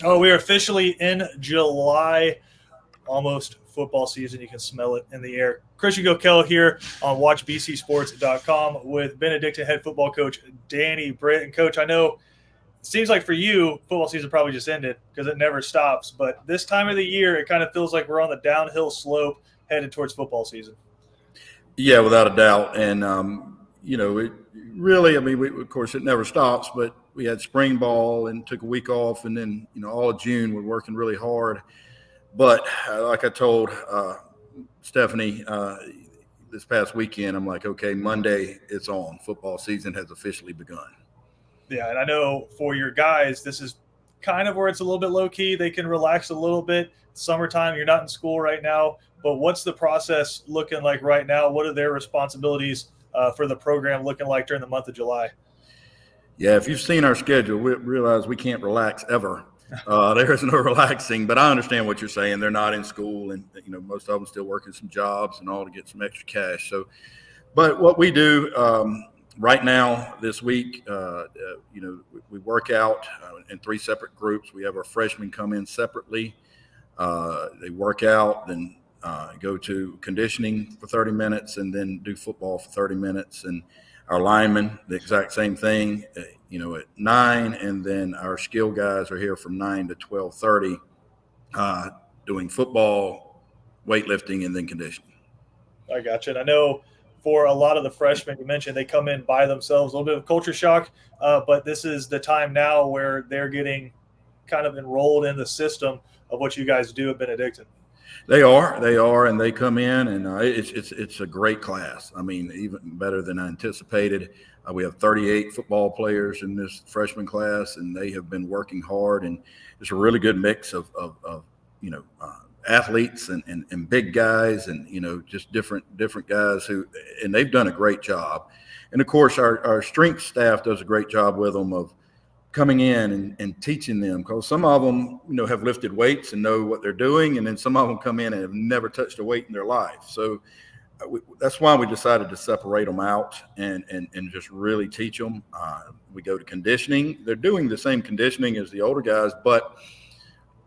Oh, we are officially in July, almost football season. You can smell it in the air. Christian Gokel here on WatchBCSports.com with Benedictine head football coach Danny Britt. And Coach, I know it seems like for you, football season probably just ended because it never stops. But this time of the year, it kind of feels like we're on the downhill slope headed towards football season. Yeah, without a doubt. And, it really, of course, it never stops, but we had spring ball and took a week off. And then, all of June, we're working really hard. But like I told Stephanie this past weekend, I'm like, okay, Monday it's on. Football season has officially begun. Yeah, and I know for your guys, this is kind of where it's a little bit low key. They can relax a little bit. Summertime, you're not in school right now. But what's the process looking like right now? What are their responsibilities for the program looking like during the month of July? Yeah, if you've seen our schedule, we realize we can't relax ever. There is no relaxing, but I understand what you're saying. They're not in school, and most of them still working some jobs and all to get some extra cash. So, but what we do right now this week, we work out in 3 separate groups. We have our freshmen come in separately. They work out, then go to conditioning for 30 minutes, and then do football for 30 minutes. And our linemen, the exact same thing, at 9, and then our skill guys are here from 9 to 12:30, doing football, weightlifting, and then conditioning. I got you. And I know for a lot of the freshmen, you mentioned they come in by themselves, a little bit of culture shock, but this is the time now where they're getting kind of enrolled in the system of what you guys do at Benedictine. They are, and they come in, and it's a great class. I mean, even better than I anticipated. We have 38 football players in this freshman class, and they have been working hard. And it's a really good mix of athletes and big guys, and just different guys and they've done a great job. And of course, our strength staff does a great job with them of coming in and teaching them, because some of them, have lifted weights and know what they're doing. And then some of them come in and have never touched a weight in their life. So that's why we decided to separate them out and just really teach them. We go to conditioning. They're doing the same conditioning as the older guys, but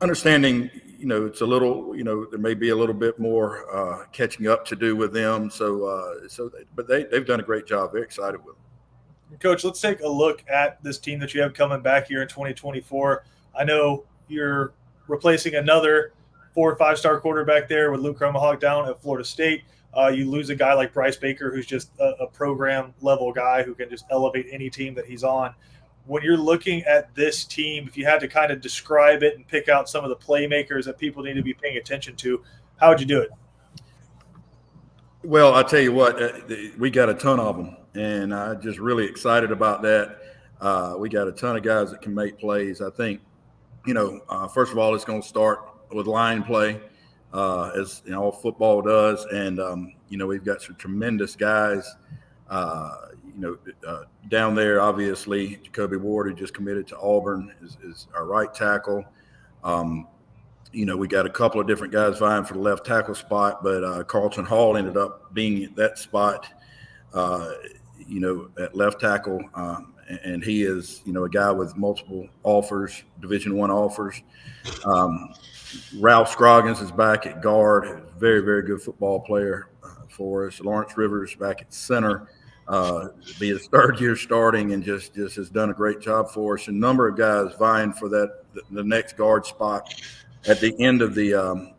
understanding, it's a little, there may be a little bit more catching up to do with them. But they've done a great job. Very excited with them. Coach, let's take a look at this team that you have coming back here in 2024. I know you're replacing another 4 or 5-star quarterback there with Luke Kromahawk down at Florida State. You lose a guy like Bryce Baker, who's just a program-level guy who can just elevate any team that he's on. When you're looking at this team, if you had to kind of describe it and pick out some of the playmakers that people need to be paying attention to, how would you do it? Well, I'll tell you what, we got a ton of them, and I'm just really excited about that. We got a ton of guys that can make plays. I think, first of all, it's going to start with line play, as all football does. And, we've got some tremendous guys, down there. Obviously, Jacoby Ward, who just committed to Auburn, is our right tackle. We got a couple of different guys vying for the left tackle spot, but Carlton Hall ended up being at that spot, at left tackle. And he is, a guy with multiple offers, Division I offers. Ralph Scroggins is back at guard, very, very good football player for us. Lawrence Rivers back at center, be his 3rd year starting, and just has done a great job for us. A number of guys vying for the next guard spot. At the end of the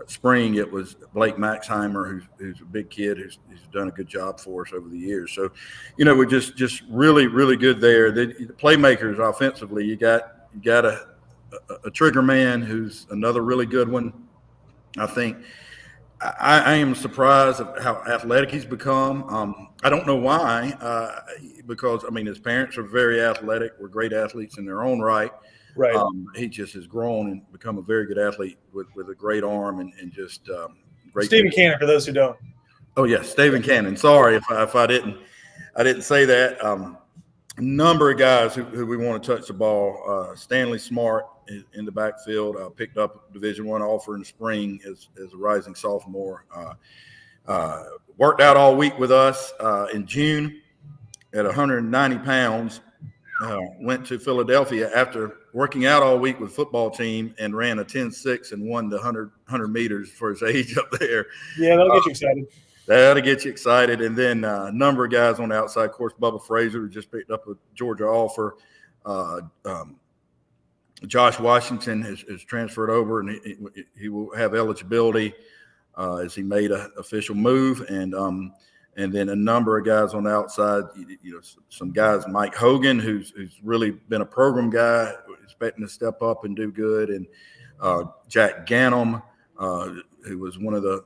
spring, it was Blake Maxheimer, who's a big kid who's done a good job for us over the years. So, we're just really, really good there. The playmakers offensively, you got a trigger man who's another really good one. I think I am surprised at how athletic he's become. I don't know why, because, his parents are very athletic. We're great athletes in their own right. Right. He just has grown and become a very good athlete with a great arm and just great. Stephen Cannon, for those who don't. Oh yes, Stephen Cannon. Sorry if I didn't say that. A number of guys who we want to touch the ball. Stanley Smart in the backfield, picked up a Division I offer in the spring as a rising sophomore. Worked out all week with us in June at 190 pounds. went to Philadelphia after working out all week with football team and ran a 10.6 and won the 100 meters for his age up there. Yeah, that'll get you excited. That'll get you excited. And then a number of guys on the outside. Of course, Bubba Frazier, who just picked up a Georgia offer. Josh Washington has transferred over, and he will have eligibility as he made an official move. And then a number of guys on the outside, some guys, Mike Hogan, who's really been a program guy, expecting to step up and do good, and Jack Gannum, who was one of the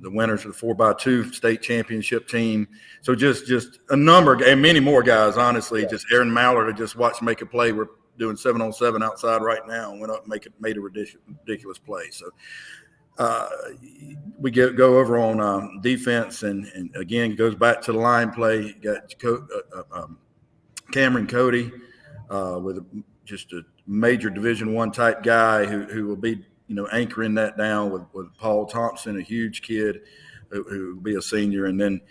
winners of the 4x2 state championship team. So just a number, and many more guys, honestly. Yeah. Just Aaron Mallard, I just watched make a play. We're doing 7-on-7 outside right now and went up and made a ridiculous play. So we go over on defense, and again, it goes back to the line play. You got Cameron Cody with just a major Division I type guy who will be anchoring that down with Paul Thompson, a huge kid who will be a senior, and then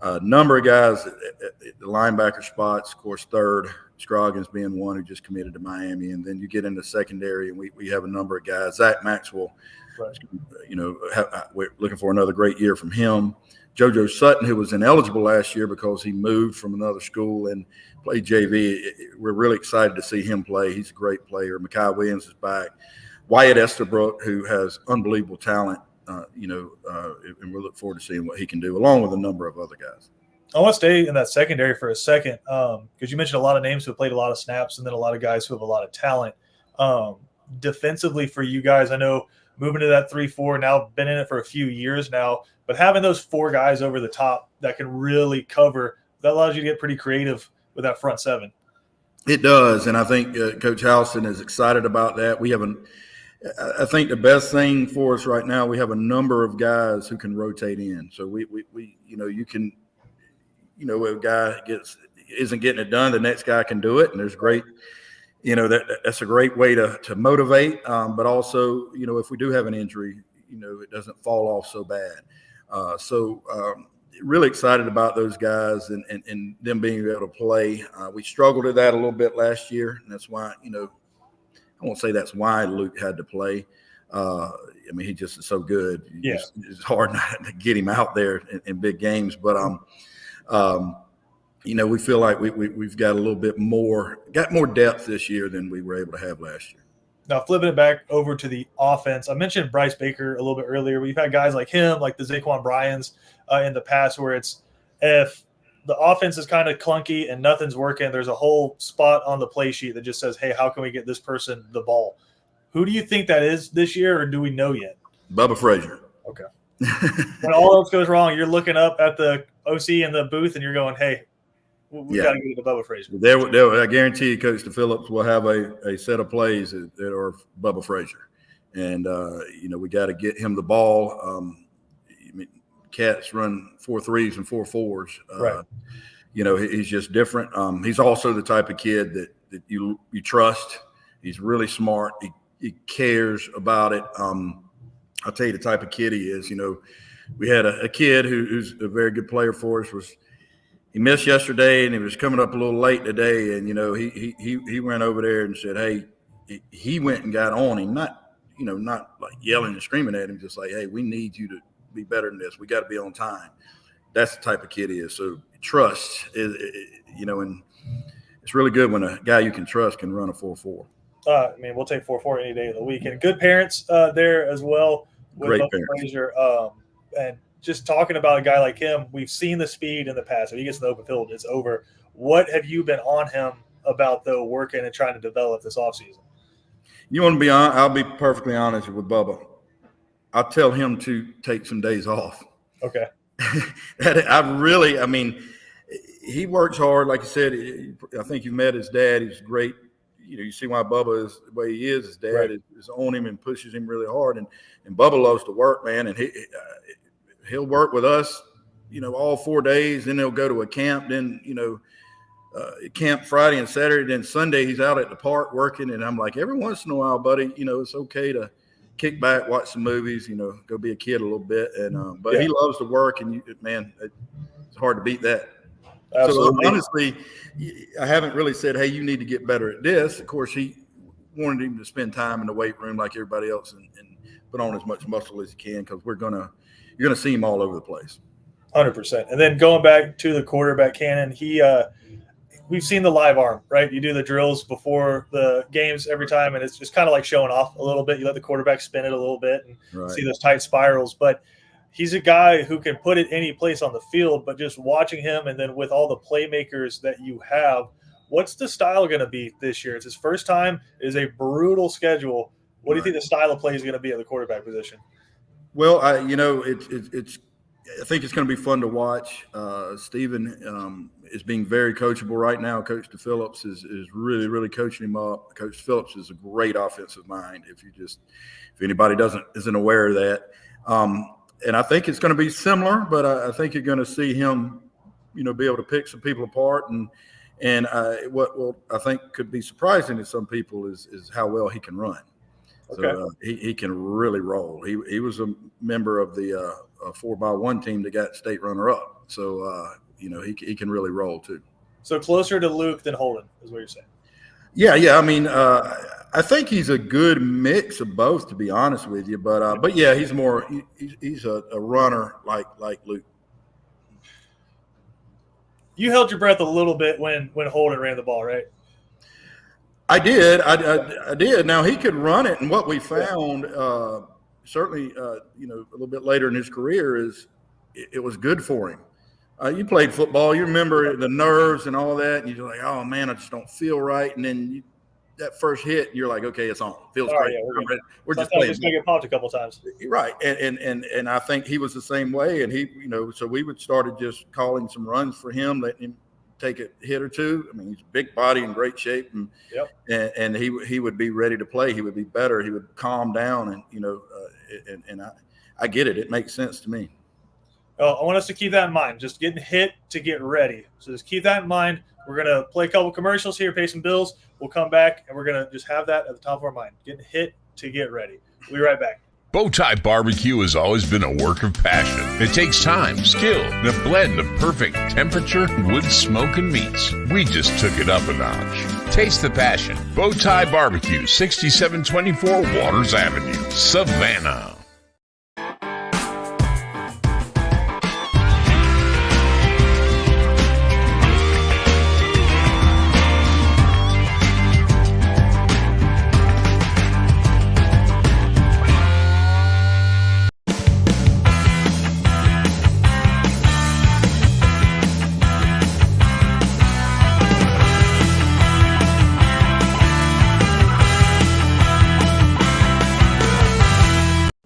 a number of guys at the linebacker spots. Of course, third, Scroggins being one who just committed to Miami, and then you get into secondary, and we have a number of guys. Zach Maxwell. Right. We're looking for another great year from him. JoJo Sutton, who was ineligible last year because he moved from another school and played JV. We're really excited to see him play. He's a great player. Mekhi Williams is back. Wyatt Estabrook, who has unbelievable talent, and we look forward to seeing what he can do, along with a number of other guys. I want to stay in that secondary for a second because you mentioned a lot of names who have played a lot of snaps and then a lot of guys who have a lot of talent. Defensively for you guys, I know – moving to that 3-4, now been in it for a few years now, but having those four guys over the top that can really cover, that allows you to get pretty creative with that front seven. It does, and I think Coach Houston is excited about that. I think the best thing for us right now, we have a number of guys who can rotate in. So we you can, a guy isn't getting it done, the next guy can do it, and there's great. That's a great way to motivate, but also, if we do have an injury, it doesn't fall off so bad. Really excited about those guys and them being able to play. We struggled at that a little bit last year, and that's why, I won't say that's why Luke had to play. He just is so good. Yeah. It's hard not to get him out there in big games, but we feel like we've got a little bit more depth this year than we were able to have last year. Now, flipping it back over to the offense, I mentioned Bryce Baker a little bit earlier. We've had guys like him, like the Zaquan Bryans in the past, where it's if the offense is kind of clunky and nothing's working, there's a whole spot on the play sheet that just says, hey, how can we get this person the ball? Who do you think that is this year, or do we know yet? Bubba Frazier. Okay. When all else goes wrong, you're looking up at the OC in the booth and you're going, hey, we got to get to Bubba Frazier. I guarantee you, Coach DePhillips will have a set of plays that are Bubba Frazier. And, we got to get him the ball. Cats run 4.3s and 4.4s. Right. He's just different. He's also the type of kid that you trust. He's really smart. He cares about it. I'll tell you the type of kid he is. We had a kid who's a very good player for us. He missed yesterday, and he was coming up a little late today. And he went over there and said, "Hey," he went and got on him, not like yelling and screaming at him, just like, "Hey, we need you to be better than this. We got to be on time." That's the type of kid he is. So trust is, and it's really good when a guy you can trust can run a 4.4. We'll take 4.4 any day of the week. And good parents there as well. Great parents. Frazier, and just talking about a guy like him, we've seen the speed in the past. If he gets in the open field, it's over. What have you been on him about, though, working and trying to develop this offseason? You want to be on? I'll be perfectly honest with Bubba. I'll tell him to take some days off. Okay. He works hard. Like I said, I think you met his dad. He's great. You see why Bubba is the way he is. His dad is on him and pushes him really hard. And Bubba loves to work, man. And he'll work with us, all 4 days. Then he'll go to a camp. Then, camp Friday and Saturday. Then Sunday he's out at the park working. And I'm like, every once in a while, buddy, it's okay to kick back, watch some movies, go be a kid a little bit. And but he loves to work. And, it's hard to beat that. Absolutely. So honestly, I haven't really said, hey, you need to get better at this. Of course, he wanted him to spend time in the weight room like everybody else and put on as much muscle as he can, because you're gonna see him all over the place. 100%. And then going back to the quarterback cannon, we've seen the live arm, right? You do the drills before the games every time, and it's just kind of like showing off a little bit. You let the quarterback spin it a little bit and see those tight spirals. But he's a guy who can put it any place on the field, but just watching him, and then with all the playmakers that you have, what's the style going to be this year? It's his first time. It is a brutal schedule. What do you think the style of play is going to be at the quarterback position? Well, I think it's going to be fun to watch. Stephen is being very coachable right now. Coach DePhillips is really, really coaching him up. Coach Phillips is a great offensive mind. If anybody isn't aware of that, and I think it's going to be similar, but I think you're going to see him, be able to pick some people apart, and what I think could be surprising to some people is how well he can run. Okay. So he can really roll. He was a member of the 4x1 team that got state runner-up. So he can really roll too. So closer to Luke than Holden is what you're saying. Yeah. I mean, I think he's a good mix of both, to be honest with you. But yeah, he's more he's a runner like Luke. You held your breath a little bit when Holden ran the ball, right? I did. I did. Now, he could run it, and what we found, certainly, a little bit later in his career, is it was good for him. You played football. You remember the nerves and all that, and you're like, oh, man, I just don't feel right. And then that first hit, you're like, okay, it's on. Feels great. Yeah, we're just playing. Just going to get popped a couple times. Right. And I think he was the same way. And he, so we started just calling some runs for him, letting him take a hit or two. I mean, he's a big body in great shape, and he would be ready to play. He would be better. He would calm down, and I get it. It makes sense to me. Well, I want us to keep that in mind. Just getting hit to get ready. So just keep that in mind. We're gonna play a couple commercials here, pay some bills. We'll come back and we're gonna just have that at the top of our mind. Getting hit to get ready. We'll be right back. Bowtie Barbecue has always been a work of passion. It takes time, skill, and a blend of perfect temperature, wood, smoke, and meats. We just took it up a notch. Taste the passion. Bowtie Barbecue, 6724 Waters Avenue, Savannah.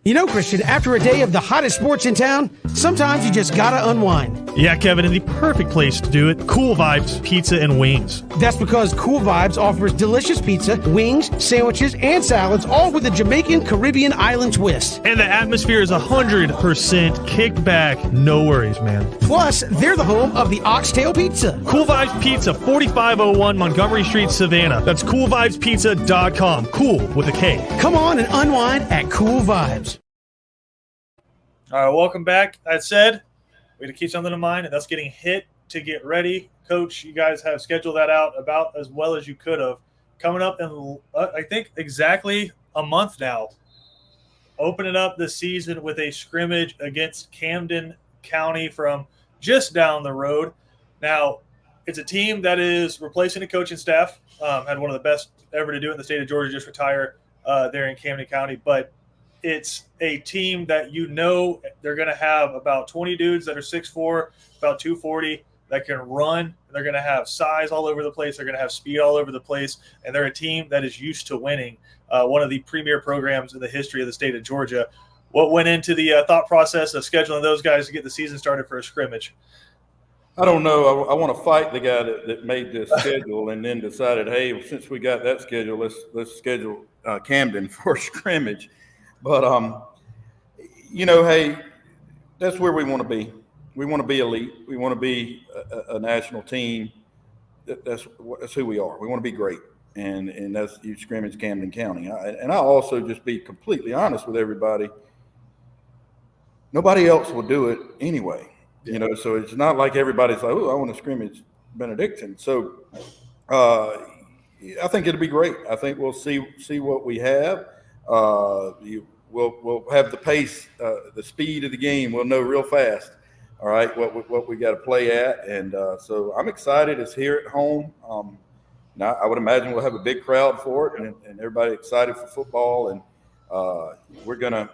You know, Christian, after a day of the hottest sports in town, sometimes you just gotta unwind. Yeah, Kevin, and the perfect place to do it, Cool Vibes Pizza and Wings. That's because Cool Vibes offers delicious pizza, wings, sandwiches, and salads, all with a Jamaican Caribbean island twist. And the atmosphere is 100% kickback. No worries, man. Plus, they're the home of the Oxtail Pizza. Cool Vibes Pizza, 4501 Montgomery Street, Savannah. That's coolvibespizza.com. Cool with a K. Come on and unwind at Cool Vibes. All right, welcome back. That said, we got to keep something in mind, and that's getting hit to get ready. Coach, you guys have scheduled that out about as well as you could have. Coming up in, I think, exactly a month now, opening up the season with a scrimmage against Camden County from just down the road. Now, it's a team that is replacing a coaching staff. Had one of the best ever to do it in the state of Georgia, just retire there in Camden County. But it's a team that they're going to have about 20 dudes that are 6'4", about 240, that can run. They're going to have size all over the place. They're going to have speed all over the place. And they're a team that is used to winning, one of the premier programs in the history of the state of Georgia. What went into the thought process of scheduling those guys to get the season started for a scrimmage? I don't know. I want to fight the guy that made this schedule and then decided, hey, since we got that schedule, let's schedule Camden for a scrimmage. But, hey, that's where we want to be. We want to be elite. We want to be a national team. That's who we are. We want to be great. And that's you scrimmage Camden County. And I'll also just be completely honest with everybody. Nobody else will do it anyway. You know, so it's not like everybody's like, oh, I want to scrimmage Benedictine. So I think it'll be great. I think we'll see what we have. We'll have the pace, the speed of the game. We'll know real fast. All right, what we got to play at, and so I'm excited. It's here at home. Now I would imagine we'll have a big crowd for it, and everybody excited for football. And we're gonna.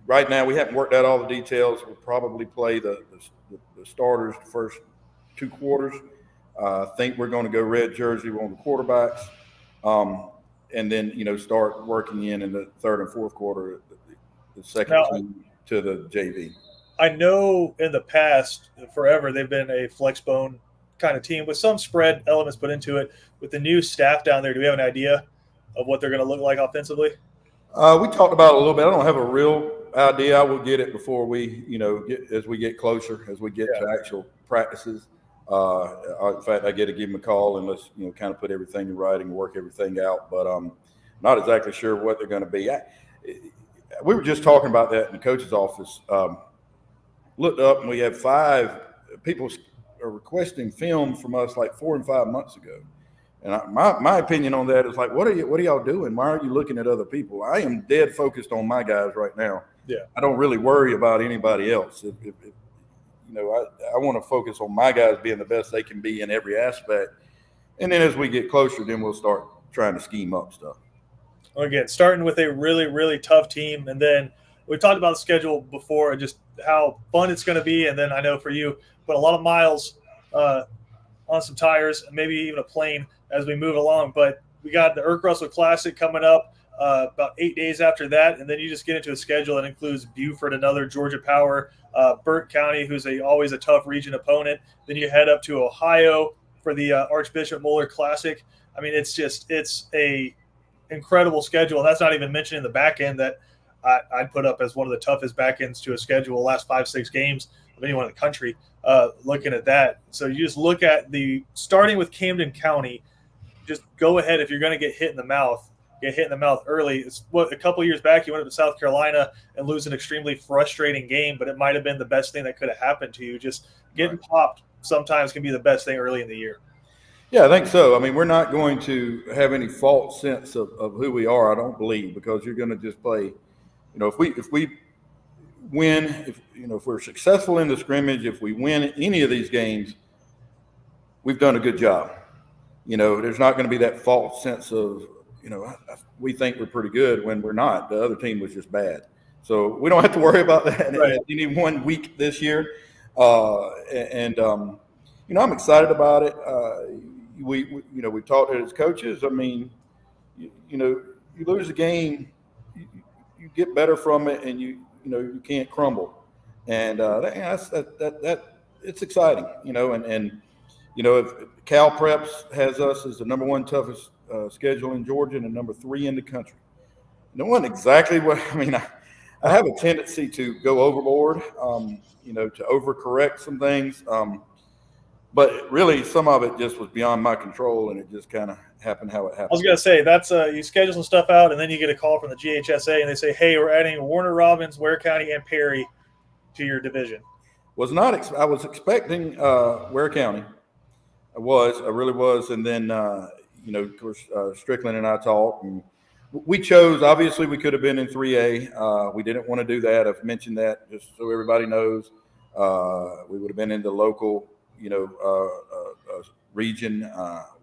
Right now, we haven't worked out all the details. We'll probably play the starters the first 2 quarters. I think we're going to go red jersey on the quarterbacks, and then start working in the third and fourth quarter, the second team to the JV. I know in the past, forever, they've been a flex bone kind of team with some spread elements put into it. With the new staff down there, do we have an idea of what they're going to look like offensively? We talked about it a little bit. I don't have a real idea. I will get it before we, as we get closer, as we get to actual practices. In fact, I get to give them a call and let's, kind of put everything in writing, work everything out. But I'm not exactly sure what they're going to be. We were just talking about that in the coach's office. Looked up and we had 5 people are requesting film from us like 4 and 5 months ago. And my opinion on that is like, what are y'all doing? Why aren't you looking at other people? I am dead focused on my guys right now. Yeah. I don't really worry about anybody else. I want to focus on my guys being the best they can be in every aspect. And then as we get closer, then we'll start trying to scheme up stuff. Again, starting with a really, really tough team. And then we talked about the schedule before and just how fun it's going to be. And then I know for you, put a lot of miles on some tires, maybe even a plane as we move along. But we got the Irk Russell Classic coming up about 8 days after that. And then you just get into a schedule that includes Buford, another Georgia Power, Burt County, who's always a tough region opponent. Then you head up to Ohio for the Archbishop Moeller Classic. I mean, it's a incredible schedule. And that's not even mentioning the back end that I'd put up as one of the toughest back ends to a schedule the last 5-6 games of anyone in the country, looking at that. So you just look at starting with Camden County, just go ahead. If you're going to get hit in the mouth early. It's a couple of years back, you went up to South Carolina and lose an extremely frustrating game, but it might have been the best thing that could have happened to you. Just getting popped sometimes can be the best thing early in the year. Yeah, I think so. I mean, we're not going to have any false sense of who we are, I don't believe, because you're going to just play. If we win, if we're successful in the scrimmage, if we win any of these games, we've done a good job. There's not going to be that false sense of, we think we're pretty good when we're not. The other team was just bad. So we don't have to worry about that any 1 week this year. I'm excited about it. We talked as coaches. I mean, you lose a game, you get better from it, and you can't crumble. And it's exciting, if Cal Preps has us as the number 1 toughest schedule in Georgia and the number 3 in the country. No one exactly what I mean. I have a tendency to go overboard, to overcorrect some things. But really, some of it just was beyond my control, and it just kind of happened how it happened. I was going to say, that's you schedule some stuff out, and then you get a call from the GHSA, and they say, hey, we're adding Warner Robins, Ware County, and Perry to your division. I was expecting Ware County. I really was. And then, of course, Strickland and I talked, and we chose, obviously, we could have been in 3A. We didn't want to do that. I've mentioned that just so everybody knows. We would have been in the local, region.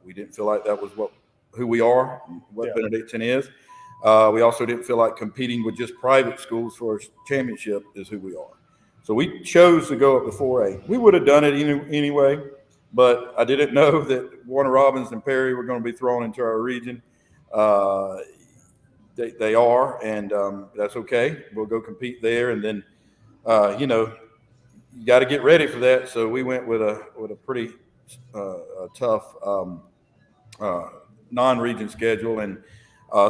We didn't feel like that was who we are, what Benedictine is. We also didn't feel like competing with just private schools for a championship is who we are. So we chose to go up to 4A. We would have done it anyway, but I didn't know that Warner Robins and Perry were going to be thrown into our region. They are, and that's okay. We'll go compete there, and then, you got to get ready for that. So we went with a pretty tough non-region schedule, and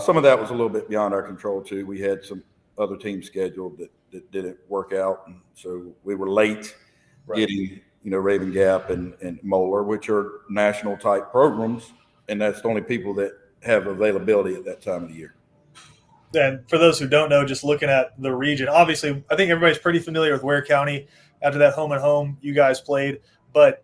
some of that was a little bit beyond our control too. We had some other teams scheduled that didn't work out, and so we were late getting Raven Gap and Moeller, which are national type programs, and that's the only people that have availability at that time of the year. And for those who don't know, just looking at the region, obviously, I think everybody's pretty familiar with Ware County after that home and home you guys played. But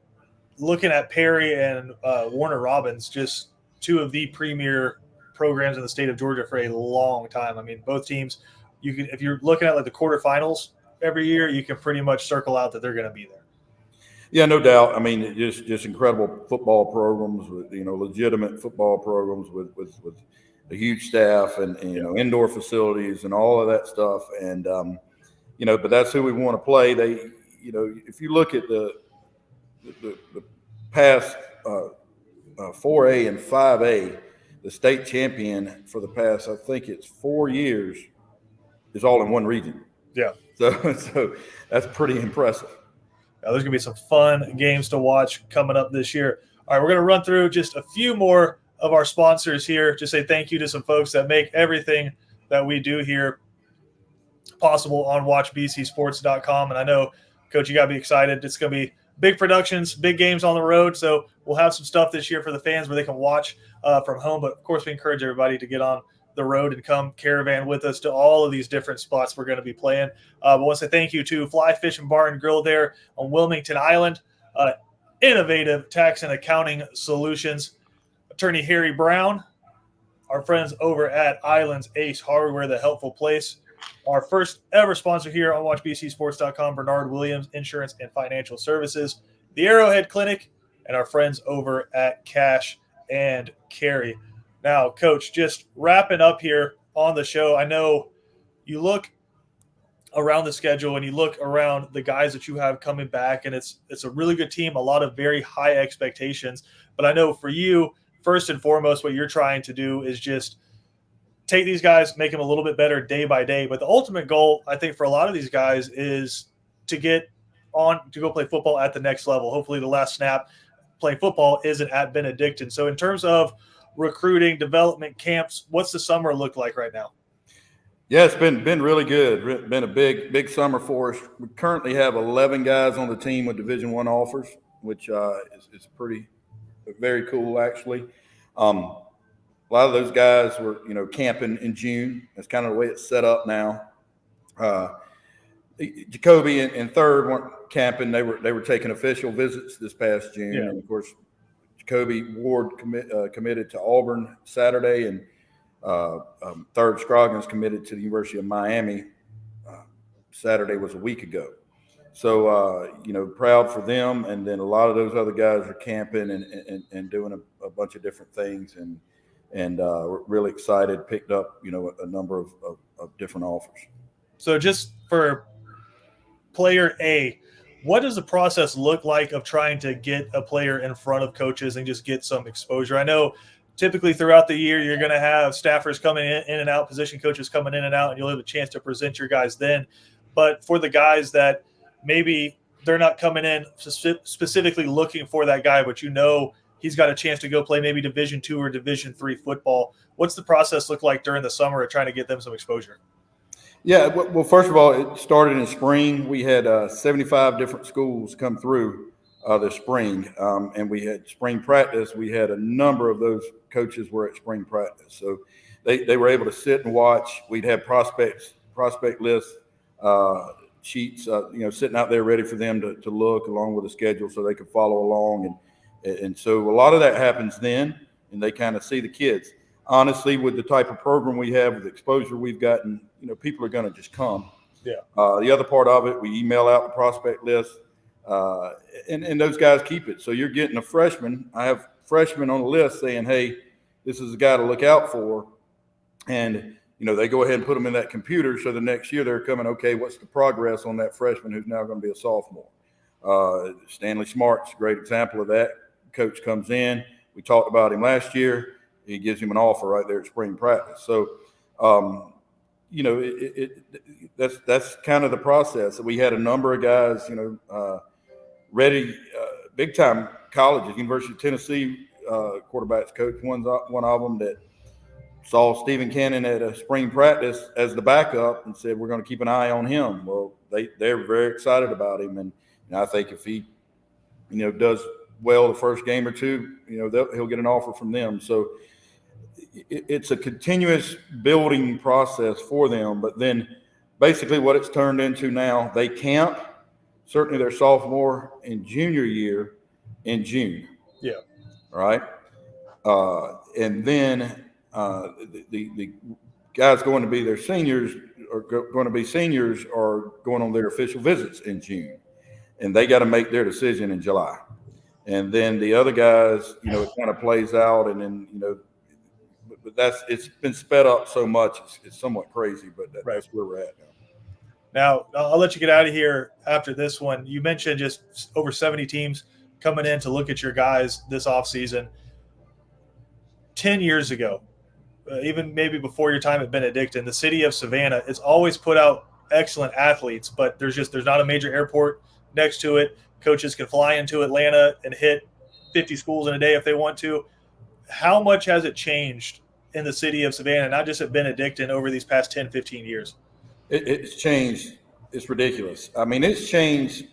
looking at Perry and Warner Robins, just two of the premier programs in the state of Georgia for a long time. I mean, both teams, you can, if you're looking at like the quarterfinals every year, you can pretty much circle out that they're going to be there. Yeah, no doubt. I mean, just incredible football programs with, legitimate football programs with a huge staff and indoor facilities and all of that stuff. And, but that's who we want to play. They, if you look at the past 4A and 5A, the state champion for the past, I think it's 4 years, is all in one region. Yeah. So that's pretty impressive. There's going to be some fun games to watch coming up this year. All right, we're going to run through just a few more of our sponsors here. Just say thank you to some folks that make everything that we do here possible on watchbcsports.com. And I know, Coach, you got to be excited. It's going to be big productions, big games on the road. So we'll have some stuff this year for the fans where they can watch from home. But, of course, we encourage everybody to get on the road and come caravan with us to all of these different spots we're going to be playing. But I want to say thank you to Fly Fishing Bar and Grill there on Wilmington Island. Innovative tax and accounting solutions. Attorney Harry Brown, our friends over at Islands Ace Hardware, the helpful place. Our first ever sponsor here on WatchBCSports.com, Bernard Williams Insurance and Financial Services, the Arrowhead Clinic, and our friends over at Cash and Carry. Now, Coach, just wrapping up here on the show, I know you look around the schedule and you look around the guys that you have coming back, and it's a really good team, a lot of very high expectations. But I know for you, first and foremost, what you're trying to do is just take these guys, make them a little bit better day by day. But the ultimate goal, I think, for a lot of these guys is to get on to go play football at the next level. Hopefully the last snap playing football isn't at Benedictine. So in terms of recruiting, development, camps, what's the summer look like right now? Yeah, it's been really good. Been a big summer for us. We currently have 11 guys on the team with Division I offers, which is very cool, actually. A lot of those guys were, camping in June. That's kind of the way it's set up now. Jacoby and Third weren't camping. They were taking official visits this past June. Yeah. And of course, Jacoby Ward committed to Auburn Saturday, and Third Scroggins committed to the University of Miami. Saturday was a week ago. So, proud for them. And then a lot of those other guys are camping and doing a bunch of different things. And we're really excited, picked up, a number of different offers. So just for player A, what does the process look like of trying to get a player in front of coaches and just get some exposure? I know typically throughout the year you're going to have staffers coming in and out, position coaches coming in and out, and you'll have a chance to present your guys then. But for the guys that maybe they're not coming in specifically looking for that guy, but he's got a chance to go play maybe Division II or Division III football, what's the process look like during the summer of trying to get them some exposure? Yeah, well, first of all, it started in spring. We had 75 different schools come through this spring, and we had spring practice. We had a number of those coaches were at spring practice. So they were able to sit and watch. We'd have prospect lists, sheets, sitting out there ready for them to look along with the schedule so they could follow along. And so a lot of that happens then, and they kind of see the kids. Honestly, with the type of program we have, with the exposure we've gotten, people are going to just come. Yeah. The other part of it, we email out the prospect list, and those guys keep it. So you're getting a freshman. I have freshmen on the list saying, hey, this is a guy to look out for. And, they go ahead and put them in that computer. So the next year they're coming, okay, what's the progress on that freshman who's now going to be a sophomore? Stanley Smart's a great example of that. Coach comes in. We talked about him last year. He gives him an offer right there at spring practice. So, that's kind of the process. We had a number of guys, ready, big time colleges. University of Tennessee quarterbacks coach, one of them that saw Stephen Cannon at a spring practice as the backup and said, we're going to keep an eye on him. Well, they're very excited about him. And I think if he, does well the first game or two, he'll get an offer from them. So it's a continuous building process for them. But then basically what it's turned into now, they camp, certainly their sophomore and junior year in June. Yeah. Right. And then the guys going to be their seniors are going to be seniors are going on their official visits in June, and they got to make their decision in July. And then the other guys, it kind of plays out, and then, but it's been sped up so much. It's somewhat crazy, but that's where we're at now. Now, I'll let you get out of here after this one. You mentioned just over 70 teams coming in to look at your guys this offseason. 10 years ago, even maybe before your time at Benedictine, the city of Savannah has always put out excellent athletes, but there's not a major airport next to it. Coaches can fly into Atlanta and hit 50 schools in a day if they want to. How much has it changed in the city of Savannah, not just at Benedictine, over these past 10, 15 years? It's changed. It's ridiculous. I mean, it's changed.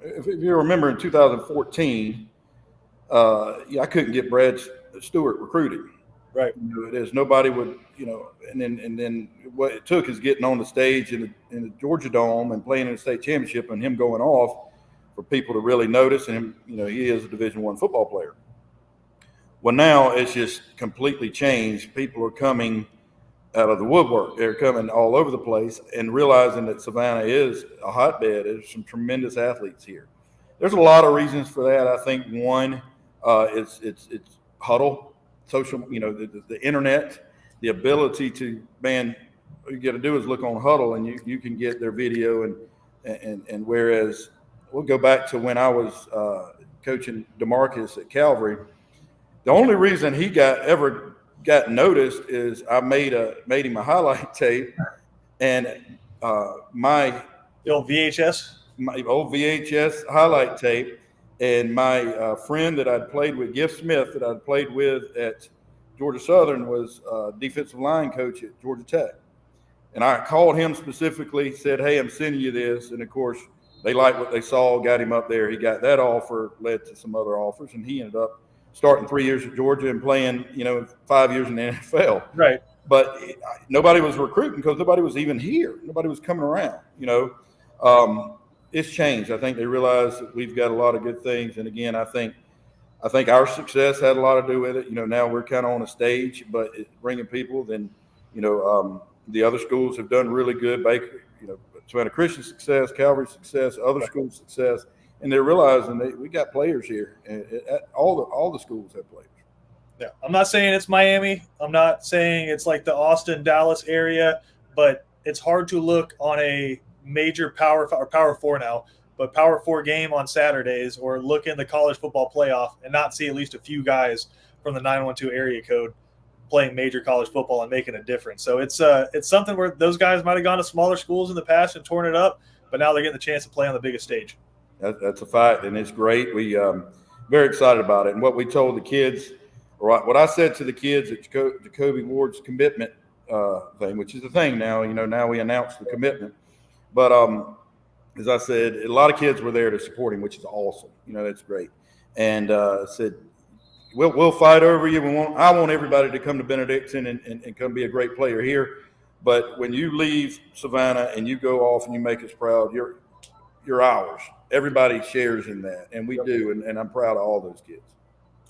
If you remember in 2014, I couldn't get Brad Stewart recruited. Right. There's nobody would, and then what it took is getting on the stage in the Georgia Dome and playing in the state championship and him going off for people to really notice. And him, he is a Division I football player. Well, now it's just completely changed. People are coming out of the woodwork. They're coming all over the place and realizing that Savannah is a hotbed. There's some tremendous athletes here. There's a lot of reasons for that. I think one, it's huddle, social, the internet, the ability to, man, all you got to do is look on Huddle and you can get their video. And whereas we'll go back to when I was coaching DeMarcus at Calvary, the only reason he ever got noticed is I made him a highlight tape, and the old VHS? My old VHS highlight tape, and my friend that I'd played with, Giff Smith, that I'd played with at Georgia Southern, was defensive line coach at Georgia Tech. And I called him specifically, said, hey, I'm sending you this. And, of course, they liked what they saw, got him up there. He got that offer, led to some other offers, and he ended up starting 3 years at Georgia and playing, 5 years in the NFL. Right. But nobody was recruiting because nobody was even here. Nobody was coming around, It's changed. I think they realize that we've got a lot of good things. And, again, I think our success had a lot to do with it. Now we're kind of on a stage, but it's bringing people. Then, the other schools have done really good. Baker, Savannah Christian success, Calvary success, other schools success. And they're realizing that we got players here. And all the schools have players. Yeah, I'm not saying it's Miami. I'm not saying it's like the Austin, Dallas area, but it's hard to look on a major Power 4 now, but Power 4 game on Saturdays, or look in the college football playoff and not see at least a few guys from the 912 area code playing major college football and making a difference. So it's something where those guys might have gone to smaller schools in the past and torn it up, but now they're getting the chance to play on the biggest stage. That's a fact, and it's great. We very excited about it. And what we told the kids, or what I said to the kids at Jacoby Ward's commitment thing, which is the thing now. Now we announced the commitment. But as I said, a lot of kids were there to support him, which is awesome. That's great. And said, we'll fight over you. I want everybody to come to Benedictine and come be a great player here. But when you leave Savannah and you go off and you make us proud, you're ours. Everybody shares in that, and we do, and I'm proud of all those kids.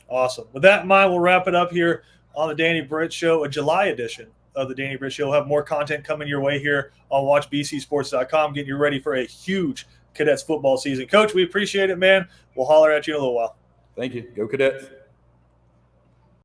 Awesome. With that in mind, we'll wrap it up here on the Danny Britt Show, a July edition of the Danny Britt Show. We'll have more content coming your way here on WatchBCSports.com, getting you ready for a huge Cadets football season. Coach, we appreciate it, man. We'll holler at you in a little while. Thank you. Go Cadets.